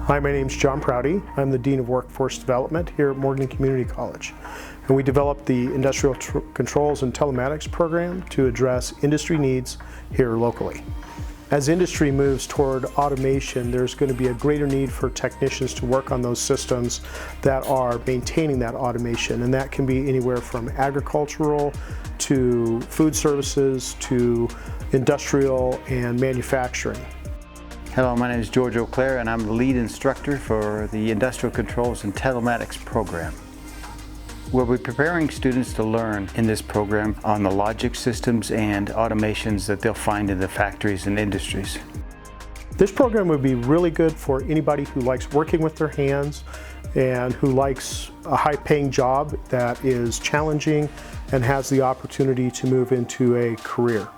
Hi, my name is John Prouty. I'm the Dean of Workforce Development here at Morgan Community College. And we developed the Industrial Controls and Telematics program to address industry needs here locally. As industry moves toward automation, there's going to be a greater need for technicians to work on those systems that are maintaining that automation. And that can be anywhere from agricultural to food services to industrial and manufacturing. Hello, my name is George O'Clair and I'm the lead instructor for the Industrial Controls and Telematics program. We'll be preparing students to learn in this program on the logic systems and automations that they'll find in the factories and industries. This program would be really good for anybody who likes working with their hands and who likes a high-paying job that is challenging and has the opportunity to move into a career.